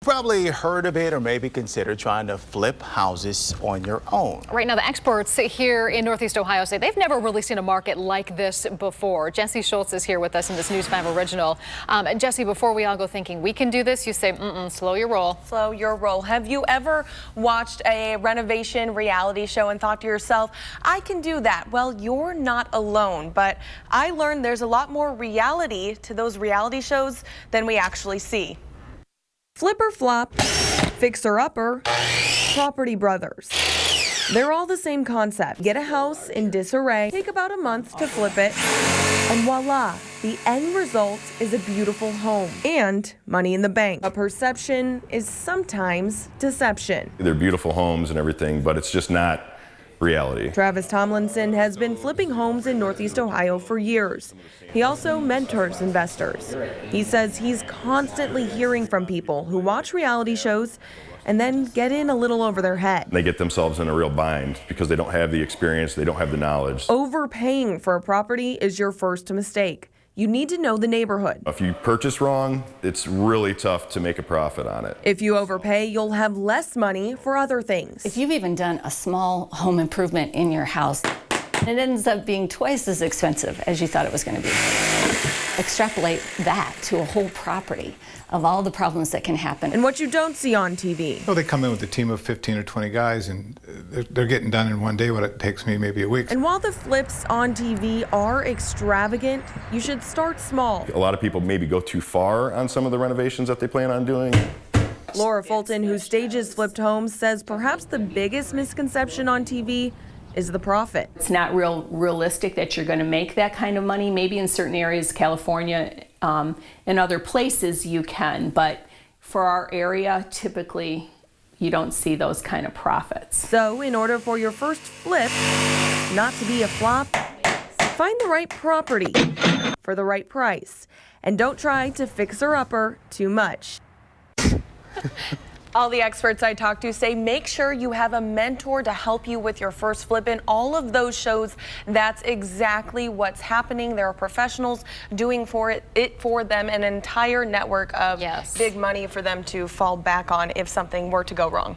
Probably heard of it or maybe considered trying to flip houses on your own. Right now, the experts here in Northeast Ohio say they've never really seen a market like this before. Jesse Schultz is here with us in this News 5 original. Jesse, before we all go thinking we can do this, you say, slow your roll. Slow your roll. Have you ever watched a renovation reality show and thought to yourself, I can do that? Well, you're not alone, but I learned there's a lot more reality to those reality shows than we actually see. Flip or Flop, Fixer Upper, Property Brothers. They're all the same concept. Get a house in disarray, take about a month to flip it, and voila, the end result is a beautiful home and money in the bank. A perception is sometimes deception. They're beautiful homes and everything, but it's just not reality. Travis Tomlinson has been flipping homes in Northeast Ohio for years. He also mentors investors. He says he's constantly hearing from people who watch reality shows and then get in a little over their head. They get themselves in a real bind because they don't have the experience, they don't have the knowledge. Overpaying for a property is your first mistake. You need to know the neighborhood. If you purchase wrong, it's really tough to make a profit on it. If you overpay, you'll have less money for other things. If you've even done a small home improvement in your house, it ends up being twice as expensive as you thought it was going to be. Extrapolate that to a whole property of all the problems that can happen. And what you don't see on TV. Well, they come in with a team of 15 or 20 guys, and they're getting done in one day what it takes me maybe a week. And while the flips on TV are extravagant, you should start small. A lot of people maybe go too far on some of the renovations that they plan on doing. Laura Fulton, who stages flipped homes, says perhaps the biggest misconception on TV is the profit. It's not realistic that you're going to make that kind of money. Maybe in certain areas, California and other places you can, but for our area, typically you don't see those kind of profits. So in order for your first flip not to be a flop, find the right property for the right price. And don't try to fixer-upper too much. All the experts I talked to say make sure you have a mentor to help you with your first flip. In all of those shows, that's exactly what's happening. There are professionals doing it for them, an entire network of big money for them to fall back on if something were to go wrong.